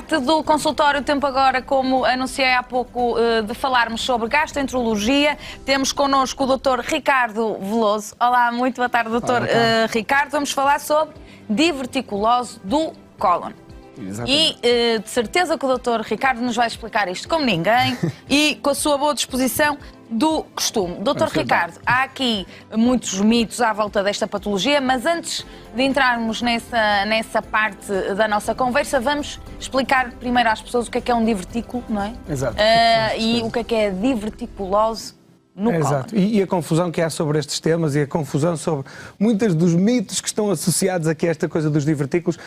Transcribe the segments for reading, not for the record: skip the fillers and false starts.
parte do consultório, tempo agora, como anunciei há pouco, de falarmos sobre gastroenterologia. Temos connosco o Dr. Ricardo Veloso. Olá, muito boa tarde, Dr. Ricardo. Vamos falar sobre diverticulose do cólon. Exatamente. E de certeza que o Dr. Ricardo nos vai explicar isto como ninguém e com a sua boa disposição do costume. Dr. Ricardo, há aqui muitos mitos à volta desta patologia, mas antes de entrarmos nessa parte da nossa conversa, vamos explicar primeiro às pessoas o que é um divertículo, não é? Exato. E o que é a diverticulose no cólon. Exato. E a confusão que há sobre estes temas e a confusão sobre muitos dos mitos que estão associados aqui a esta coisa dos divertículos.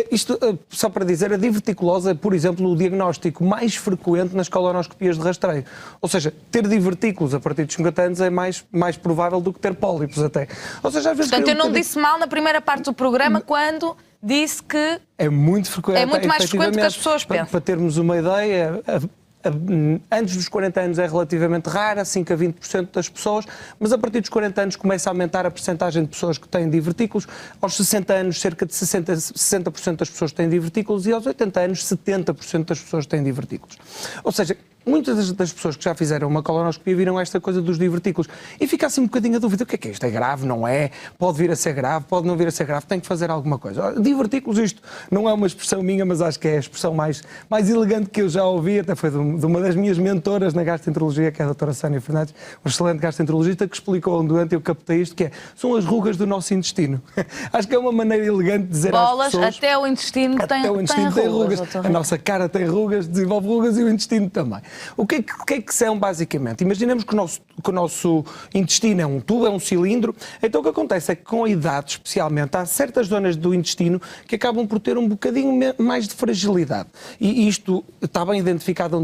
Isto, só para dizer, a diverticulose é, por exemplo, o diagnóstico mais frequente nas colonoscopias de rastreio. Ou seja, ter divertículos a partir dos 50 anos é mais provável do que ter pólipos até. Ou seja, às vezes... Portanto, eu não disse mal na primeira parte do programa quando disse que... É muito frequente. É muito mais frequente do que as pessoas pensam. Para termos uma ideia... Antes dos 40 anos é relativamente rara, 5 a 20% das pessoas, mas a partir dos 40 anos começa a aumentar a percentagem de pessoas que têm divertículos. Aos 60 anos, cerca de 60% das pessoas têm divertículos e aos 80 anos, 70% das pessoas têm divertículos. Ou seja, muitas das pessoas que já fizeram uma colonoscopia viram esta coisa dos divertículos e fica assim um bocadinho a dúvida, o que é isto? É grave? Não é? Pode vir a ser grave? Pode não vir a ser grave? Tem que fazer alguma coisa. Divertículos, isto não é uma expressão minha, mas acho que é a expressão mais elegante que eu já ouvi, até foi de uma das minhas mentoras na gastroenterologia, que é a doutora Sónia Fernandes, uma excelente gastroenterologista, que explicou um doente, eu captei isto, que são as rugas do nosso intestino. Acho que é uma maneira elegante de dizer bolas, às pessoas... até o intestino tem rugas. A nossa cara tem rugas, desenvolve rugas e o intestino também. O que é que são, basicamente? Imaginemos que o nosso intestino é um tubo, é um cilindro, então o que acontece é que com a idade, especialmente, há certas zonas do intestino que acabam por ter um bocadinho mais de fragilidade. E isto está bem identificado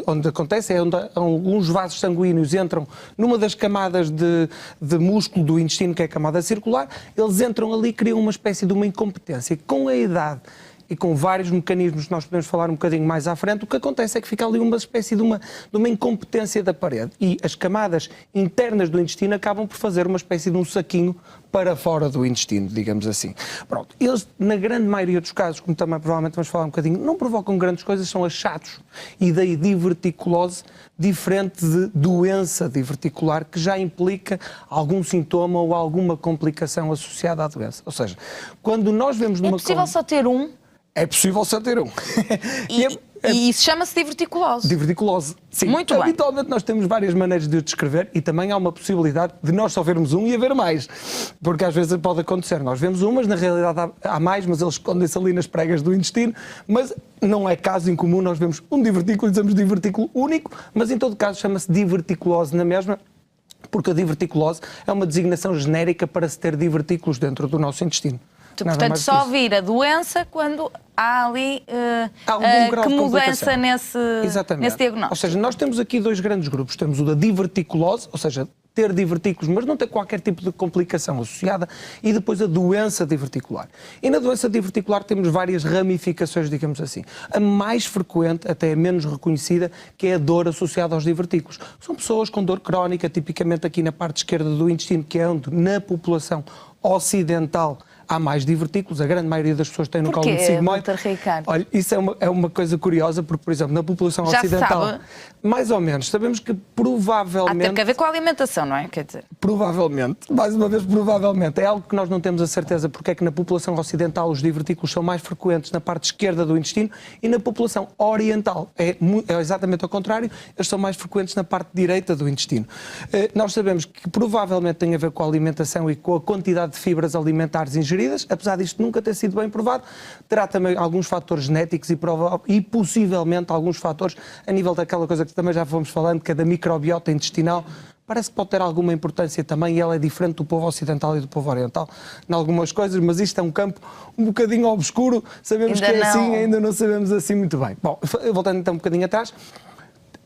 onde acontece, é onde alguns vasos sanguíneos entram numa das camadas de músculo do intestino, que é a camada circular, eles entram ali e criam uma espécie de uma incompetência. Com a idade e com vários mecanismos que nós podemos falar um bocadinho mais à frente, o que acontece é que fica ali uma espécie de uma incompetência da parede e as camadas internas do intestino acabam por fazer uma espécie de um saquinho para fora do intestino, digamos assim. Pronto, eles, na grande maioria dos casos, como também provavelmente vamos falar um bocadinho, não provocam grandes coisas, são achados. E daí diverticulose, diferente de doença diverticular, que já implica algum sintoma ou alguma complicação associada à doença. Ou seja, quando nós vemos numa... É possível só ter um? É possível só ter um. E isso chama-se diverticulose. Diverticulose, sim. Muito bem. Habitualmente nós temos várias maneiras de o descrever e também há uma possibilidade de nós só vermos um e haver mais. Porque às vezes pode acontecer. Nós vemos um, mas na realidade há mais, mas eles escondem-se ali nas pregas do intestino. Mas não é caso incomum nós vemos um divertículo e dizemos divertículo único, mas em todo caso chama-se diverticulose na mesma, porque a diverticulose é uma designação genérica para se ter divertículos dentro do nosso intestino. Portanto, só vir a doença quando há ali que mudança nesse diagnóstico. Ou seja, nós temos aqui dois grandes grupos. Temos o da diverticulose, ou seja, ter divertículos, mas não ter qualquer tipo de complicação associada, e depois a doença diverticular. E na doença diverticular temos várias ramificações, digamos assim. A mais frequente, até a menos reconhecida, que é a dor associada aos divertículos. São pessoas com dor crónica, tipicamente aqui na parte esquerda do intestino, que é onde na população ocidental há mais divertículos, a grande maioria das pessoas tem no colo de sigmoide. Olha, isso é uma coisa curiosa, porque, por exemplo, na população ocidental, mais ou menos, sabemos que provavelmente... Tem que ver com a alimentação, não é? Quer dizer... Provavelmente, mais uma vez, provavelmente. É algo que nós não temos a certeza, porque é que na população ocidental os divertículos são mais frequentes na parte esquerda do intestino e na população oriental é exatamente ao contrário, eles são mais frequentes na parte direita do intestino. Nós sabemos que provavelmente tem a ver com a alimentação e com a quantidade de fibras alimentares ingeridas, apesar disto nunca ter sido bem provado, terá também alguns fatores genéticos e possivelmente alguns fatores a nível daquela coisa que também já fomos falando, que é da microbiota intestinal. Parece que pode ter alguma importância também e ela é diferente do povo ocidental e do povo oriental em algumas coisas, mas isto é um campo um bocadinho obscuro, sabemos que é assim, ainda não sabemos assim muito bem. Bom, voltando então um bocadinho atrás,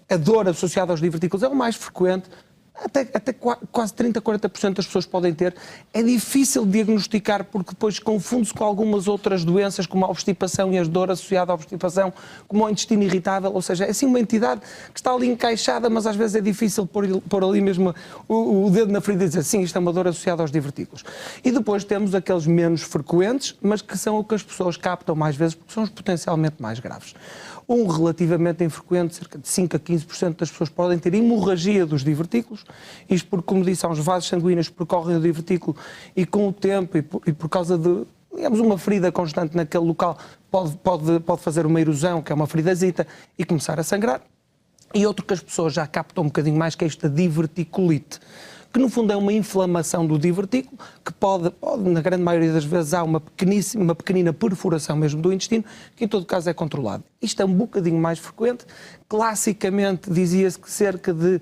a dor associada aos divertículos é o mais frequente, até quase 30%, 40% das pessoas podem ter. É difícil diagnosticar porque depois confunde-se com algumas outras doenças, como a obstipação e as dores associadas à obstipação, como o intestino irritável, ou seja, é assim uma entidade que está ali encaixada, mas às vezes é difícil pôr ali mesmo o dedo na ferida e dizer sim, isto é uma dor associada aos divertículos. E depois temos aqueles menos frequentes, mas que são o que as pessoas captam mais vezes porque são os potencialmente mais graves. Um relativamente infrequente, cerca de 5 a 15% das pessoas podem ter hemorragia dos divertículos, isto porque, como disse, há uns vasos sanguíneos que percorrem o divertículo e com o tempo e por causa de, digamos, uma ferida constante naquele local, pode fazer uma erosão, que é uma feridazita, e começar a sangrar. E outro que as pessoas já captam um bocadinho mais, que é esta diverticulite, que no fundo é uma inflamação do divertículo, que pode, na grande maioria das vezes, há uma pequenina perfuração mesmo do intestino, que em todo caso é controlado. Isto é um bocadinho mais frequente. Classicamente dizia-se que cerca de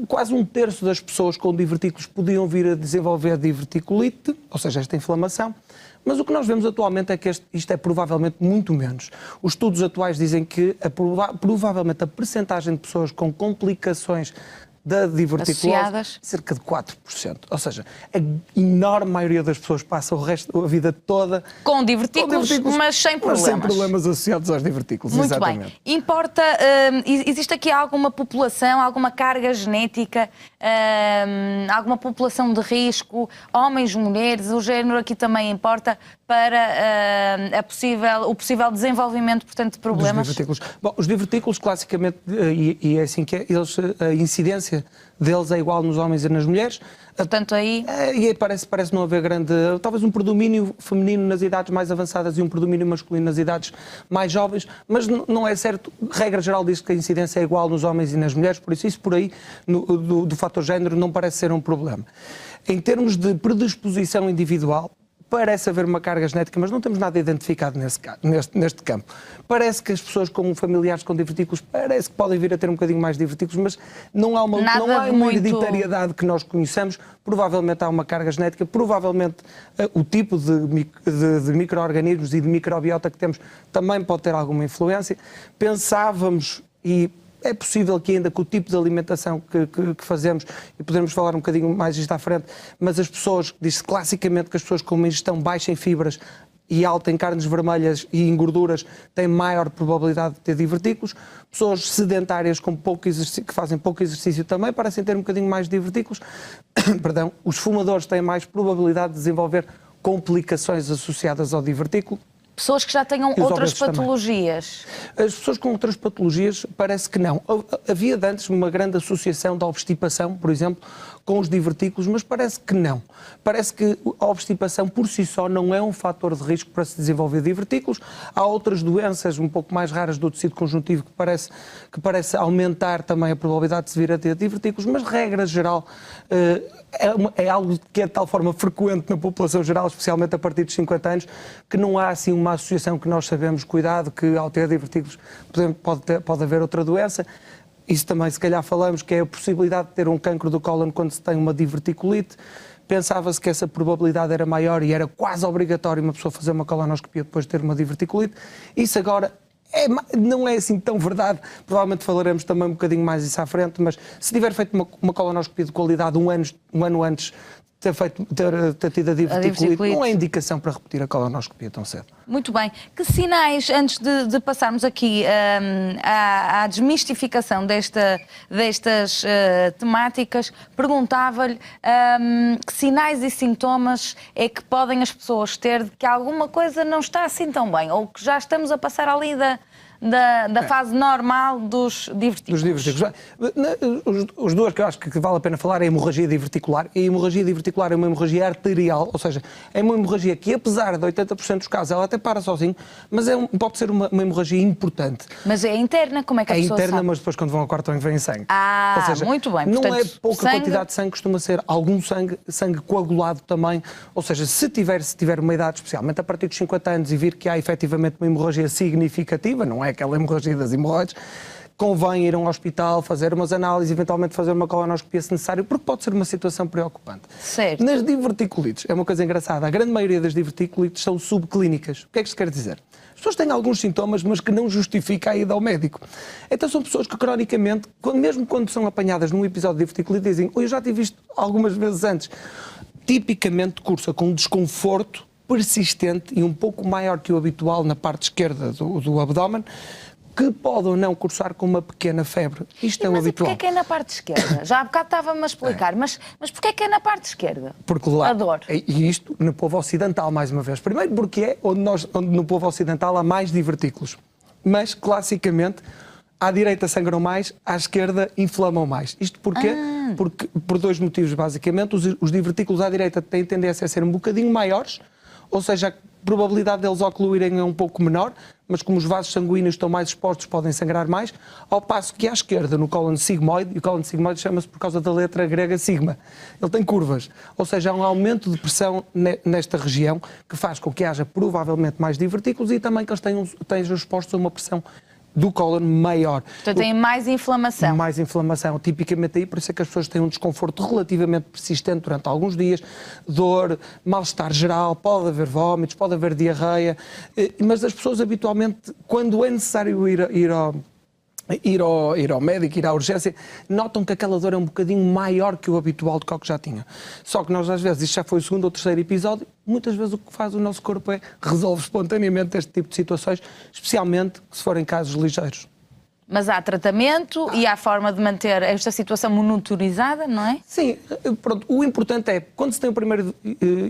quase 1/3 das pessoas com divertículos podiam vir a desenvolver diverticulite, ou seja, esta inflamação. Mas o que nós vemos atualmente é que isto é provavelmente muito menos. Os estudos atuais dizem que provavelmente a percentagem de pessoas com complicações da diverticulose, cerca de 4%. Ou seja, a enorme maioria das pessoas passa a vida toda com divertículos, mas sem problemas. Mas sem problemas associados aos divertículos, muito exatamente. Bem. Importa, existe aqui alguma população, alguma carga genética, alguma população de risco, homens, mulheres, o género aqui também importa para o possível desenvolvimento, portanto, de problemas? Dos divertículos. Bom, os divertículos, classicamente, e é assim que é, a incidência deles é igual nos homens e nas mulheres. Portanto, aí... E parece não haver grande... Talvez um predomínio feminino nas idades mais avançadas e um predomínio masculino nas idades mais jovens, mas não é certo. Regra geral diz que a incidência é igual nos homens e nas mulheres, por isso por aí, do fator género, não parece ser um problema. Em termos de predisposição individual, parece haver uma carga genética, mas não temos nada identificado neste campo. Parece que as pessoas com familiares com divertículos, parece que podem vir a ter um bocadinho mais divertículos, mas não há uma hereditariedade que nós conheçamos. Provavelmente há uma carga genética, provavelmente o tipo de micro-organismos e de microbiota que temos também pode ter alguma influência. Pensávamos, e é possível que ainda com o tipo de alimentação que fazemos, e podemos falar um bocadinho mais isto à frente, mas as pessoas, diz-se classicamente que as pessoas com uma ingestão baixa em fibras e alta em carnes vermelhas e em gorduras têm maior probabilidade de ter divertículos. Pessoas sedentárias com pouco exercício, que fazem pouco exercício também parecem ter um bocadinho mais de divertículos. Perdão, os fumadores têm mais probabilidade de desenvolver complicações associadas ao divertículo. Pessoas que já tenham outras patologias? Também. As pessoas com outras patologias parece que não. Havia de antes uma grande associação da obstipação, por exemplo, com os divertículos, mas parece que não. Parece que a obstipação por si só não é um fator de risco para se desenvolver divertículos. Há outras doenças um pouco mais raras do tecido conjuntivo que parece aumentar também a probabilidade de se vir a ter divertículos, mas regra geral é algo que é de tal forma frequente na população geral, especialmente a partir dos 50 anos, que não há assim uma associação que nós sabemos, cuidado, que ao ter divertículos pode haver outra doença. Isso também, se calhar, falamos que é a possibilidade de ter um cancro do cólon quando se tem uma diverticulite. Pensava-se que essa probabilidade era maior e era quase obrigatório uma pessoa fazer uma colonoscopia depois de ter uma diverticulite. Isso agora não é assim tão verdade. Provavelmente falaremos também um bocadinho mais isso à frente, mas se tiver feito uma colonoscopia de qualidade um ano antes ter tido a diverticulite, não é indicação para repetir a colonoscopia tão cedo. Muito bem. Que sinais, antes de passarmos aqui à desmistificação destas temáticas, perguntava-lhe que sinais e sintomas é que podem as pessoas ter de que alguma coisa não está assim tão bem, ou que já estamos a passar ali da fase normal dos divertículos. Os dois que eu acho que vale a pena falar é a hemorragia diverticular. E a hemorragia diverticular é uma hemorragia arterial, ou seja, é uma hemorragia que, apesar de 80% dos casos, ela até para sozinho, mas pode ser uma hemorragia importante. Mas é interna, como é que a pessoa interna, sabe? Mas depois quando vão ao quarto vem sangue. Ou seja, muito bem. Não Portanto, é pouca quantidade de sangue, costuma ser algum sangue coagulado também. Ou seja, se tiver uma idade, especialmente a partir dos 50 anos, e vir que há efetivamente uma hemorragia significativa, não é aquela hemorragia das hemorroides, convém ir a um hospital, fazer umas análises, eventualmente fazer uma colonoscopia se necessário, porque pode ser uma situação preocupante. Certo. Nas diverticulites, é uma coisa engraçada, a grande maioria das diverticulites são subclínicas. O que é que isto quer dizer? As pessoas têm alguns sintomas, mas que não justifica a ida ao médico. Então são pessoas que, cronicamente, mesmo quando são apanhadas num episódio de diverticulite, dizem: eu já tive isto algumas vezes antes. Tipicamente cursa com um desconforto persistente e um pouco maior que o habitual na parte esquerda do abdômen, que pode ou não cursar com uma pequena febre. Isto é o habitual. Mas porquê é na parte esquerda? Já há bocado estava-me a explicar, mas porquê é na parte esquerda? Porque lá, a dor. E isto no povo ocidental, mais uma vez. Primeiro porque é onde no povo ocidental há mais divertículos. Mas, classicamente, à direita sangram mais, à esquerda inflamam mais. Isto porquê? Porque, por dois motivos, basicamente. Os divertículos à direita têm tendência a ser um bocadinho maiores, ou seja, a probabilidade deles ocluírem é um pouco menor, mas como os vasos sanguíneos estão mais expostos, podem sangrar mais, ao passo que à esquerda, no cólon sigmoide, e o cólon sigmoide chama-se por causa da letra grega sigma, ele tem curvas, ou seja, há um aumento de pressão nesta região que faz com que haja provavelmente mais divertículos e também que eles estejam expostos a uma pressão do cólon maior. Portanto, tem mais inflamação. Mais inflamação. Tipicamente aí, por isso é que as pessoas têm um desconforto relativamente persistente durante alguns dias, dor, mal-estar geral, pode haver vómitos, pode haver diarreia, mas as pessoas habitualmente, quando é necessário ir ao médico, ir à urgência, notam que aquela dor é um bocadinho maior que o habitual do que já tinha. Só que nós, às vezes, isto já foi o segundo ou terceiro episódio, muitas vezes o que faz o nosso corpo é resolve espontaneamente este tipo de situações, especialmente se forem casos ligeiros. Mas há tratamento e há forma de manter esta situação monitorizada, não é? Sim, pronto. O importante é, quando se tem o primeiro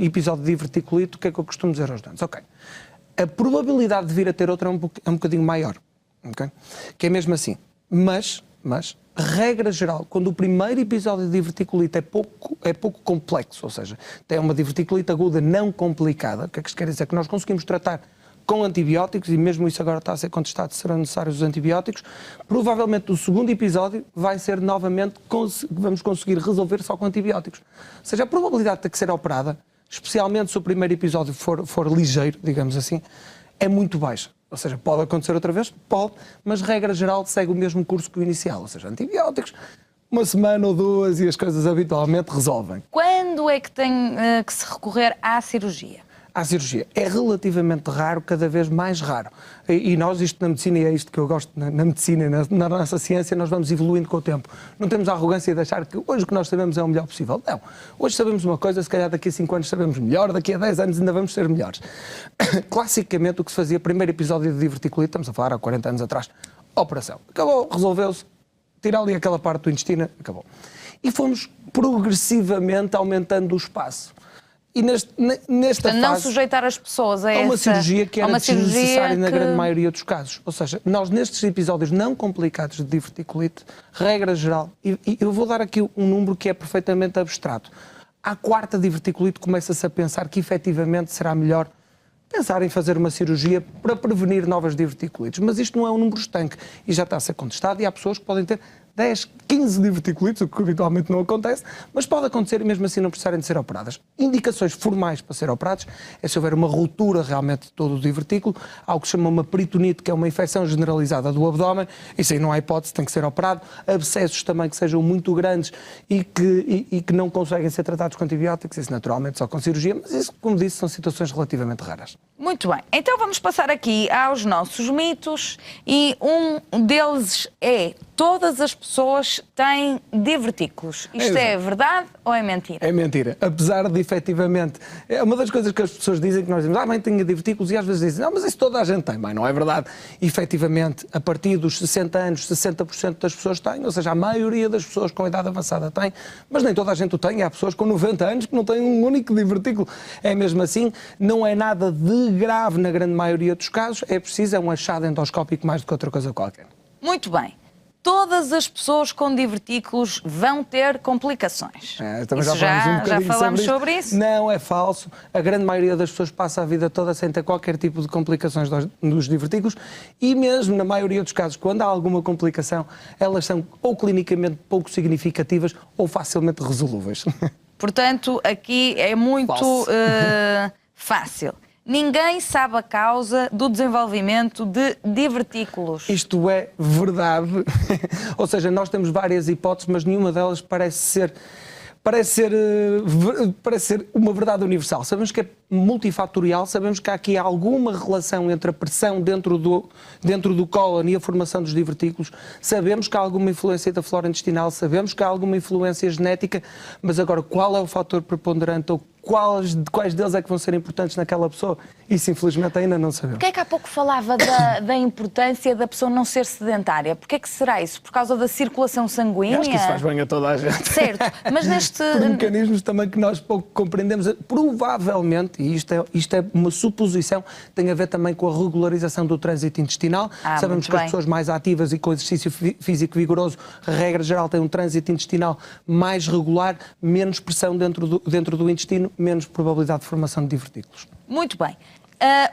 episódio de diverticulite, o que é que eu costumo dizer aos doentes? Ok, a probabilidade de vir a ter outra é um bocadinho maior. Okay? Que é mesmo assim. Mas, regra geral, quando o primeiro episódio de diverticulite é pouco complexo, ou seja, tem uma diverticulite aguda não complicada, o que é que isto quer dizer? Que nós conseguimos tratar com antibióticos, e mesmo isso agora está a ser contestado se serão necessários os antibióticos, provavelmente o segundo episódio vai ser novamente, vamos conseguir resolver só com antibióticos. Ou seja, a probabilidade de ter que ser operada, especialmente se o primeiro episódio for ligeiro, digamos assim, é muito baixa. Ou seja, pode acontecer outra vez? Pode, mas regra geral segue o mesmo curso que o inicial, ou seja, antibióticos, uma semana ou duas e as coisas habitualmente resolvem. Quando é que tem que se recorrer à cirurgia? À cirurgia. É relativamente raro, cada vez mais raro. E nós, isto na medicina, e é isto que eu gosto na medicina, na nossa ciência, nós vamos evoluindo com o tempo. Não temos a arrogância de achar que hoje o que nós sabemos é o melhor possível. Não. Hoje sabemos uma coisa, se calhar daqui a 5 anos sabemos melhor, daqui a 10 anos ainda vamos ser melhores. Classicamente, o que se fazia, primeiro episódio de diverticulite, estamos a falar há 40 anos atrás, operação. Acabou, resolveu-se, tirar ali aquela parte do intestino, acabou. E fomos progressivamente aumentando o espaço. E nesta fase, não sujeitar as pessoas a uma cirurgia que era desnecessária na grande que... maioria dos casos. Ou seja, nós nestes episódios não complicados de diverticulite, regra geral, e eu vou dar aqui um número que é perfeitamente abstrato. À quarta diverticulite começa-se a pensar que efetivamente será melhor pensar em fazer uma cirurgia para prevenir novas diverticulites. Mas isto não é um número estanque e já está a ser contestado e há pessoas que podem ter 10, 15 diverticulites, o que habitualmente não acontece, mas pode acontecer e mesmo assim não precisarem de ser operadas. Indicações formais para ser operados é se houver uma ruptura realmente de todo o divertículo, algo que se chama uma peritonite, que é uma infecção generalizada do abdômen, isso aí não há hipótese, tem que ser operado. Abscessos também que sejam muito grandes e que não conseguem ser tratados com antibióticos, isso naturalmente só com cirurgia, mas isso, como disse, são situações relativamente raras. Muito bem, então vamos passar aqui aos nossos mitos e um deles é: todas as pessoas têm divertículos. Isto é verdade ou é mentira? É mentira. Apesar de, efetivamente, é uma das coisas que as pessoas dizem, que nós dizemos, mãe, tenho divertículos, e às vezes dizem, não, mas isso toda a gente tem. Mãe, não é verdade. Efetivamente, a partir dos 60 anos, 60% das pessoas têm, ou seja, a maioria das pessoas com idade avançada tem, mas nem toda a gente o tem. Há pessoas com 90 anos que não têm um único divertículo. É mesmo assim, não é nada de grave na grande maioria dos casos, é preciso, é um achado endoscópico mais do que outra coisa qualquer. Muito bem. Todas as pessoas com divertículos vão ter complicações. Também isso já falámos sobre isso? Não, é falso. A grande maioria das pessoas passa a vida toda sem ter qualquer tipo de complicações dos divertículos e mesmo na maioria dos casos, quando há alguma complicação, elas são ou clinicamente pouco significativas ou facilmente resolúveis. Portanto, aqui é muito fácil. Ninguém sabe a causa do desenvolvimento de divertículos. Isto é verdade. Ou seja, nós temos várias hipóteses, mas nenhuma delas parece ser uma verdade universal. Sabemos que é multifatorial, sabemos que há aqui alguma relação entre a pressão dentro do cólon e a formação dos divertículos, sabemos que há alguma influência da flora intestinal, sabemos que há alguma influência genética, mas agora qual é o fator preponderante ou quais deles é que vão ser importantes naquela pessoa? Isso, infelizmente, ainda não sabemos. Porquê é que há pouco falava da importância da pessoa não ser sedentária? Porquê é que será isso? Por causa da circulação sanguínea? Eu acho que isso faz bem a toda a gente. Certo, mas neste... Por mecanismos também que nós pouco compreendemos. Provavelmente, e isto é uma suposição, tem a ver também com a regularização do trânsito intestinal. Sabemos que as pessoas mais ativas e com exercício físico vigoroso, a regra geral, têm um trânsito intestinal mais regular, menos pressão dentro do intestino, menos probabilidade de formação de divertículos. Muito bem.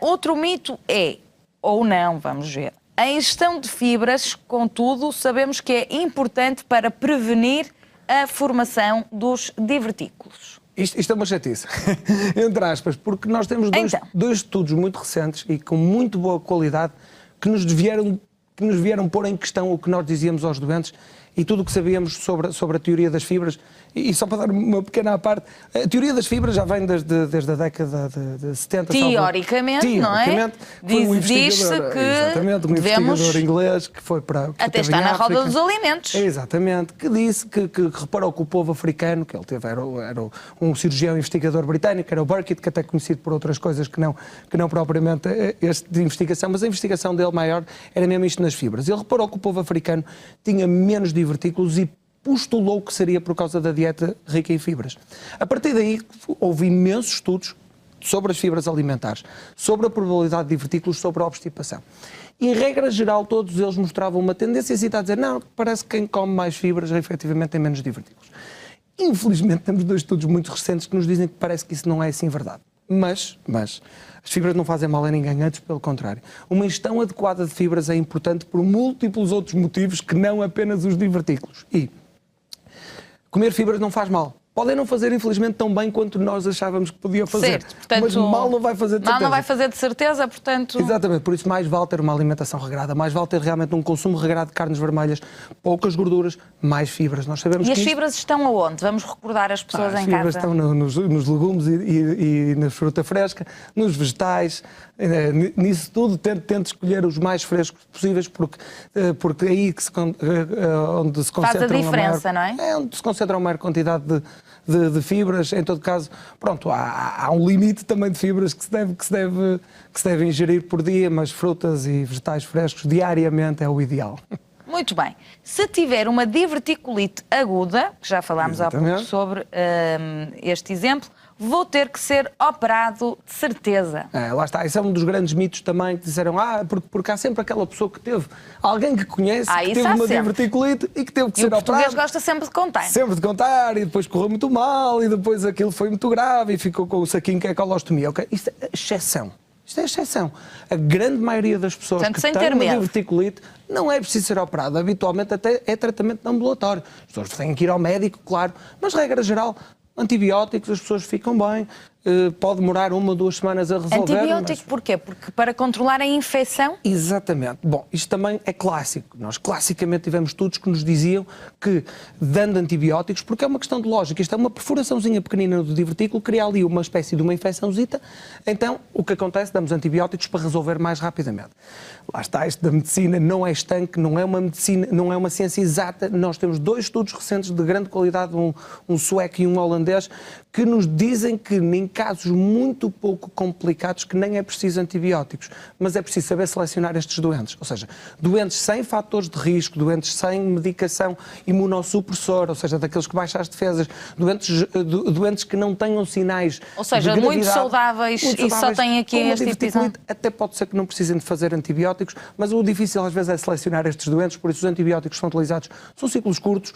Outro mito é, ou não, vamos ver, a ingestão de fibras, contudo, sabemos que é importante para prevenir a formação dos divertículos. Isto é uma chatice, entre aspas, porque nós temos dois estudos muito recentes e com muito boa qualidade que nos vieram pôr em questão o que nós dizíamos aos doentes e tudo o que sabíamos sobre a teoria das fibras. E só para dar uma pequena à parte, a teoria das fibras já vem desde a década de 70. Teoricamente, não é? Diz-se que exatamente, um investigador inglês que foi para... Até está na roda dos alimentos. Exatamente, que disse que reparou que o povo africano, que ele teve, era um cirurgião investigador britânico, era o Burkitt, que até é conhecido por outras coisas que não propriamente este de investigação, mas a investigação dele maior era mesmo isto nas fibras. Ele reparou que o povo africano tinha menos divertículos e postulou que seria por causa da dieta rica em fibras. A partir daí, houve imensos estudos sobre as fibras alimentares, sobre a probabilidade de divertículos, sobre a obstipação. E, em regra geral, todos eles mostravam uma tendência a dizer não, parece que quem come mais fibras, efetivamente, tem menos divertículos. Infelizmente, temos dois estudos muito recentes que nos dizem que parece que isso não é assim verdade. Mas as fibras não fazem mal a ninguém, antes pelo contrário. Uma ingestão adequada de fibras é importante por múltiplos outros motivos que não apenas os divertículos. E comer fibras não faz mal. Podem não fazer, infelizmente, tão bem quanto nós achávamos que podia fazer. Certo, portanto, mas mal não vai fazer de certeza. Mal não vai fazer de certeza, portanto... Exatamente, por isso mais vale ter uma alimentação regrada, mais vale ter realmente um consumo regrado de carnes vermelhas, poucas gorduras, mais fibras. Nós sabemos e as fibras estão aonde? Vamos recordar as pessoas em casa. As fibras estão nos legumes e na fruta fresca, nos vegetais, nisso tudo tente escolher os mais frescos possíveis, porque é aí que onde se concentra faz a diferença, não é? É onde se concentra uma maior quantidade de fibras. Em todo caso, pronto, há um limite também de fibras que se deve ingerir por dia, mas frutas e vegetais frescos diariamente é o ideal. Muito bem. Se tiver uma diverticulite aguda, que já falámos há pouco sobre este exemplo, vou ter que ser operado de certeza. Lá está, isso é um dos grandes mitos também, que disseram, porque há sempre aquela pessoa que teve, alguém que conhece, que teve uma diverticulite e que teve que ser operado. O português gosta sempre de contar. Sempre de contar, e depois correu muito mal, e depois aquilo foi muito grave, e ficou com o saquinho que é a colostomia. Okay? Isto é exceção. Isto é exceção. A grande maioria das pessoas que têm uma diverticulite não é preciso ser operado. Habitualmente até é tratamento ambulatório. As pessoas têm que ir ao médico, claro, mas regra geral, antibióticos, as pessoas ficam bem, pode demorar 1 ou 2 semanas a resolver. Antibiótico porquê? Porque para controlar a infecção? Exatamente. Bom, isto também é clássico. Nós classicamente tivemos estudos que nos diziam que, dando antibióticos, porque é uma questão de lógica, isto é uma perfuraçãozinha pequenina do divertículo, cria ali uma espécie de uma infecçãozita, então o que acontece? Damos antibióticos para resolver mais rapidamente. Lá está, isto da medicina não é estanque, não é uma medicina, não é uma ciência exata. Nós temos 2 estudos recentes de grande qualidade, um sueco e um holandês, que nos dizem que em casos muito pouco complicados que nem é preciso antibióticos, mas é preciso saber selecionar estes doentes, ou seja, doentes sem fatores de risco, doentes sem medicação imunossupressora, ou seja, daqueles que baixam as defesas, doentes que não tenham sinais, ou seja, de muito saudáveis e só têm aqui este episódio. Até pode ser que não precisem de fazer antibióticos, mas o difícil às vezes é selecionar estes doentes, por isso os antibióticos que são utilizados são ciclos curtos,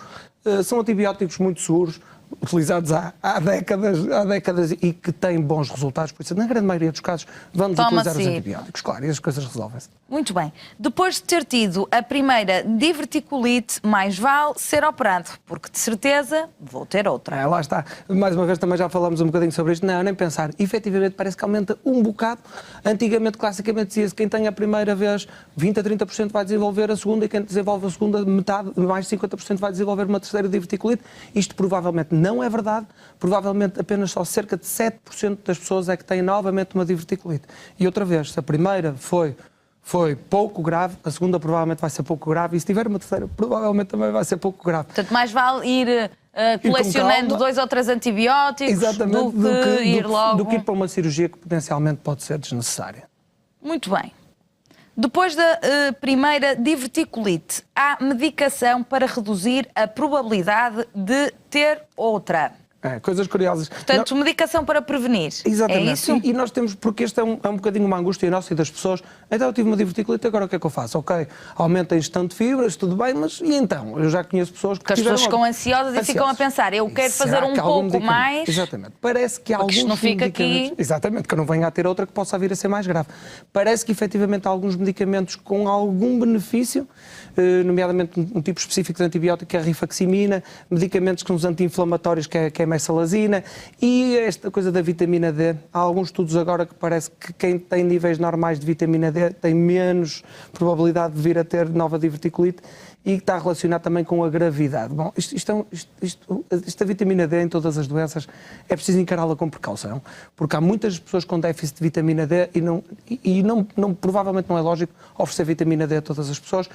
São antibióticos muito seguros, utilizados há décadas e que têm bons resultados. Por isso, na grande maioria dos casos, vamos utilizar os antibióticos. Claro, e as coisas resolvem-se. Muito bem. Depois de ter tido a primeira diverticulite, mais vale ser operado, porque de certeza vou ter outra. Lá está. Mais uma vez também já falamos um bocadinho sobre isto. Não, nem pensar. Efetivamente parece que aumenta um bocado. Antigamente, classicamente, dizia-se que quem tem a primeira vez 20 a 30% vai desenvolver a segunda e quem desenvolve a segunda metade, mais 50% vai desenvolver uma terceira diverticulite. Isto provavelmente não é verdade. Provavelmente apenas só cerca de 7% das pessoas é que têm novamente uma diverticulite. E outra vez, se a primeira foi pouco grave, a segunda provavelmente vai ser pouco grave e se tiver uma terceira provavelmente também vai ser pouco grave. Portanto, mais vale ir colecionando 2 ou 3 antibióticos do que ir para uma cirurgia que potencialmente pode ser desnecessária. Muito bem. Depois da primeira diverticulite, há medicação para reduzir a probabilidade de ter outra. Coisas curiosas. Portanto, medicação para prevenir. Exatamente. É isso? E nós temos, porque este é um bocadinho uma angústia nossa e das pessoas. Então eu tive uma diverticulite, agora o que é que eu faço? Ok, aumenta a ingestão de fibras, tudo bem, mas e então? Eu já conheço pessoas que as pessoas ficam ansiosas e ficam a pensar, eu quero fazer um pouco mais. Exatamente. Parece que há alguns isto não fica medicamentos. aqui. Exatamente, que eu não venha a ter outra que possa vir a ser mais grave. Parece que efetivamente há alguns medicamentos com algum benefício, nomeadamente um tipo específico de antibiótico que é a rifaximina, medicamentos que são os anti-inflamatórios que é a mesalazina e esta coisa da vitamina D. Há alguns estudos agora que parece que quem tem níveis normais de vitamina D tem menos probabilidade de vir a ter nova diverticulite e está relacionado também com a gravidade. Bom, esta vitamina D em todas as doenças é preciso encará-la com precaução, porque há muitas pessoas com déficit de vitamina D e provavelmente não é lógico oferecer vitamina D a todas as pessoas.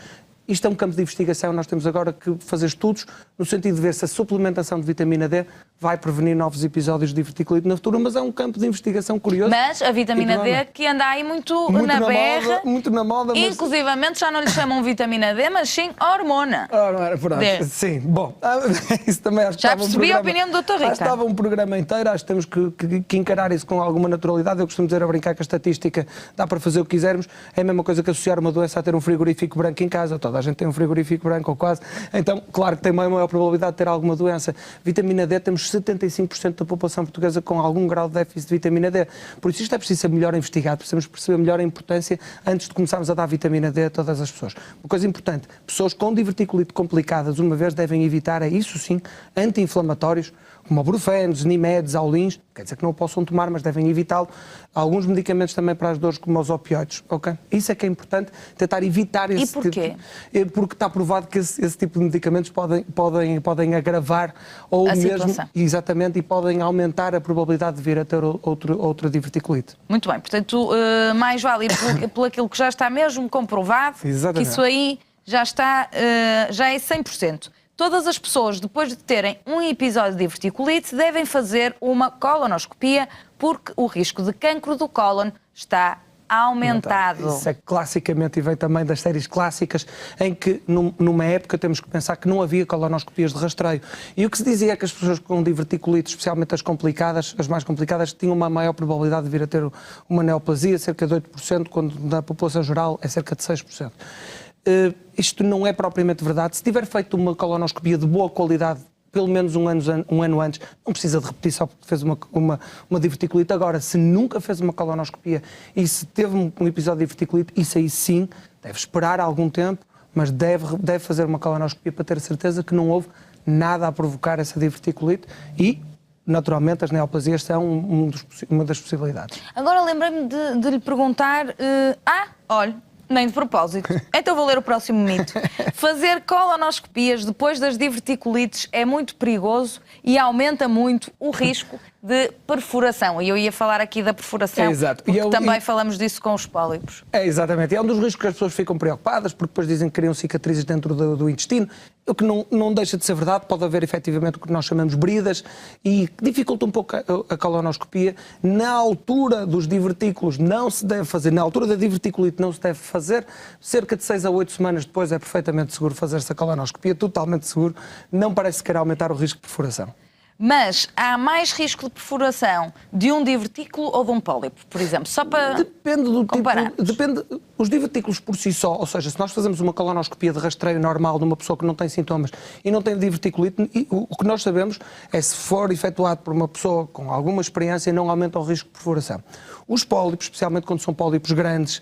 Isto é um campo de investigação, nós temos agora que fazer estudos no sentido de ver se a suplementação de vitamina D vai prevenir novos episódios de diverticulite no futuro, mas é um campo de investigação curioso. Mas a vitamina D que anda aí muito na berra, muito na moda. Mas... inclusivamente já não lhe chamam vitamina D, mas sim hormona. Sim, bom, isso também acho que já percebi a opinião do Dr. Ricardo. Acho que estava um programa inteiro, acho que temos que encarar isso com alguma naturalidade. Eu costumo dizer a brincar que a estatística dá para fazer o que quisermos, é a mesma coisa que associar uma doença a ter um frigorífico branco em casa, toda a gente tem um frigorífico branco ou quase, então claro que tem uma maior probabilidade de ter alguma doença. Vitamina D, temos 75% da população portuguesa com algum grau de déficit de vitamina D, por isso isto é preciso ser melhor investigado, precisamos perceber melhor a importância antes de começarmos a dar vitamina D a todas as pessoas. Uma coisa importante, pessoas com diverticulite complicadas, uma vez devem evitar, é isso sim, anti-inflamatórios, como ibuprofenos, Nimedes, Aulins, quer dizer que não o possam tomar, mas devem evitá-lo. Alguns medicamentos também para as dores, como os opioides, ok? Isso é que é importante, tentar evitar esse tipo... E porquê? Porque está provado que esse tipo de medicamentos podem agravar ou a mesmo... situação. Exatamente, e podem aumentar a probabilidade de vir a ter outra diverticulite. Muito bem, portanto, mais vale ir por aquilo que já está mesmo comprovado, exatamente, que isso aí já está, já é 100%. Todas as pessoas, depois de terem um episódio de diverticulite, devem fazer uma colonoscopia porque o risco de cancro do cólon está aumentado. Isso é classicamente, e vem também das séries clássicas, em que numa época temos que pensar que não havia colonoscopias de rastreio. E o que se dizia é que as pessoas com diverticulite, especialmente as complicadas, as mais complicadas, tinham uma maior probabilidade de vir a ter uma neoplasia, cerca de 8%, quando na população geral é cerca de 6%. Isto não é propriamente verdade. Se tiver feito uma colonoscopia de boa qualidade, pelo menos um ano antes, não precisa de repetir só porque fez uma diverticulite. Agora, se nunca fez uma colonoscopia e se teve um episódio de diverticulite, isso aí sim, deve esperar algum tempo, mas deve fazer uma colonoscopia para ter certeza que não houve nada a provocar essa diverticulite e... naturalmente, as neoplasias são uma das possibilidades. Agora lembrei-me de lhe perguntar... olha, nem de propósito. Então vou ler o próximo mito. Fazer colonoscopias depois das diverticulites é muito perigoso e aumenta muito o risco de perfuração. E eu ia falar aqui da perfuração, exato, porque também falamos disso com os pólipos. Exatamente. É um dos riscos que as pessoas ficam preocupadas, porque depois dizem que criam cicatrizes dentro do intestino, o que não deixa de ser verdade. Pode haver efetivamente o que nós chamamos bridas e dificulta um pouco a colonoscopia. Na altura dos divertículos não se deve fazer, na altura da diverticulite não se deve fazer, cerca de 6 a 8 semanas depois é perfeitamente seguro fazer essa colonoscopia, totalmente seguro, não parece sequer aumentar o risco de perfuração. Mas há mais risco de perfuração de um divertículo ou de um pólipo, por exemplo? Só para Depende do compararmos. tipo. Depende. Os divertículos por si só, ou seja, se nós fazemos uma colonoscopia de rastreio normal de uma pessoa que não tem sintomas e não tem diverticulite, o que nós sabemos é se for efetuado por uma pessoa com alguma experiência, não aumenta o risco de perfuração. Os pólipos, especialmente quando são pólipos grandes,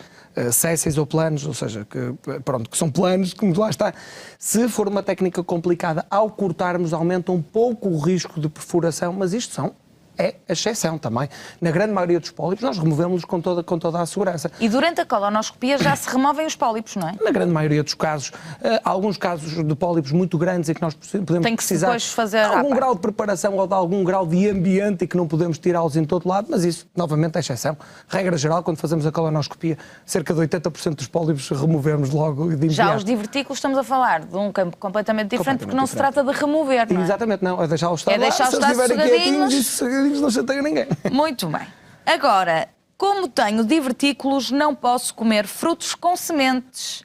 sésseis ou planos, ou seja, que são planos, como lá está, se for uma técnica complicada, ao cortarmos aumenta um pouco o risco de perfuração, mas isto é a exceção também. Na grande maioria dos pólipos, nós removemos-los com toda a segurança. E durante a colonoscopia já se removem os pólipos, não é? Na grande maioria dos casos, há alguns casos de pólipos muito grandes em que nós podemos Tem que precisar depois fazer de algum grau de preparação ou de algum grau de ambiente e que não podemos tirá-los em todo lado, mas isso, novamente, é exceção. Regra geral, quando fazemos a colonoscopia, cerca de 80% dos pólipos removemos logo de imediato. Já os divertículos estamos a falar de um campo completamente diferente, porque não se trata de remover, não é? Exatamente, não. É deixá-los estar É lá, deixá-los se eles estar estiverem quietinhos sossegadinhos. e sossegadinhos, não chateia ninguém. Muito bem. Agora, como tenho divertículos, não posso comer frutos com sementes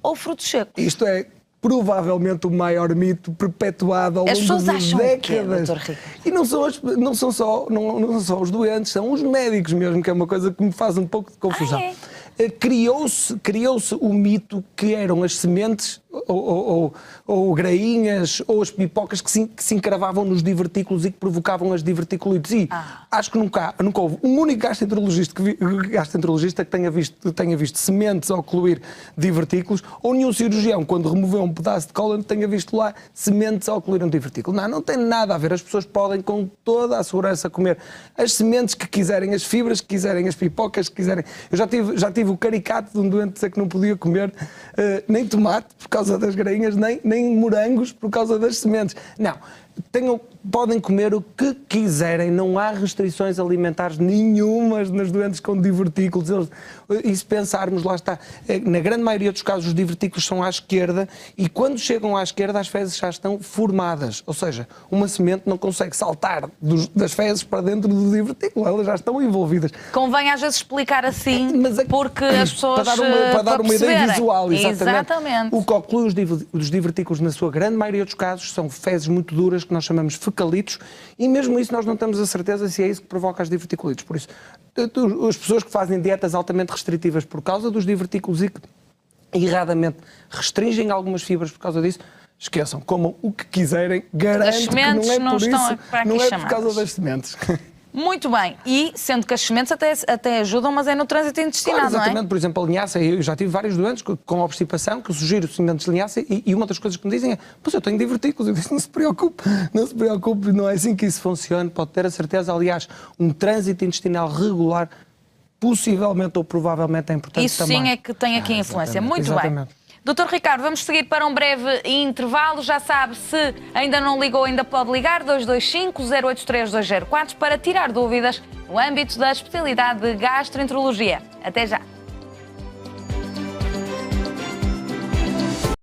ou frutos secos. Isto é provavelmente o maior mito perpetuado ao As longo pessoas de acham o quê, décadas. Dr. Ricardo? E não são só os doentes, são os médicos mesmo, que é uma coisa que me faz um pouco de confusão. Criou-se o mito que eram as sementes ou grainhas ou as pipocas que se encravavam nos divertículos e que provocavam as diverticulites. E acho que nunca houve um único gastroenterologista que tenha visto sementes ocluir divertículos, ou nenhum cirurgião, quando removeu um pedaço de cólon, tenha visto lá sementes a ocluir um divertículo. Não tem nada a ver. As pessoas podem, com toda a segurança, comer as sementes que quiserem, as fibras que quiserem, as pipocas que quiserem. Eu já tive o caricato de um doente dizer que não podia comer nem tomate por causa das grainhas, nem morangos por causa das sementes. Não. Podem comer o que quiserem, não há restrições alimentares nenhumas nas doentes com divertículos. E se pensarmos, lá está, na grande maioria dos casos os divertículos são à esquerda e quando chegam à esquerda as fezes já estão formadas. Ou seja, uma semente não consegue saltar das fezes para dentro do divertículo, elas já estão envolvidas. Convém às vezes explicar assim, porque as pessoas para dar uma ideia visual, exatamente. O que oclui os divertículos, na sua grande maioria dos casos, são fezes muito duras que nós chamamos fecalitos, e mesmo isso nós não temos a certeza se é isso que provoca as diverticulites. Por isso, as pessoas que fazem dietas altamente restritivas por causa dos divertículos e que erradamente restringem algumas fibras por causa disso, esqueçam, comam o que quiserem, garanto que não é por isso, não é por causa das sementes. Muito bem, e sendo que as sementes até ajudam, mas é no trânsito intestinal, claro, exatamente. Não é? Por exemplo, a linhaça, eu já tive vários doentes com obstipação que eu sugiro sementes de linhaça e uma das coisas que me dizem é: pois eu tenho divertículos. Eu disse: não se preocupe, não é assim que isso funciona, pode ter a certeza. Aliás, um trânsito intestinal regular, possivelmente ou provavelmente é importante isso também. Isso sim é que tem aqui influência. Muito exatamente. Bem. Dr. Ricardo, vamos seguir para um breve intervalo. Já sabe, se ainda não ligou, ainda pode ligar 225-083-204 para tirar dúvidas no âmbito da especialidade de gastroenterologia. Até já!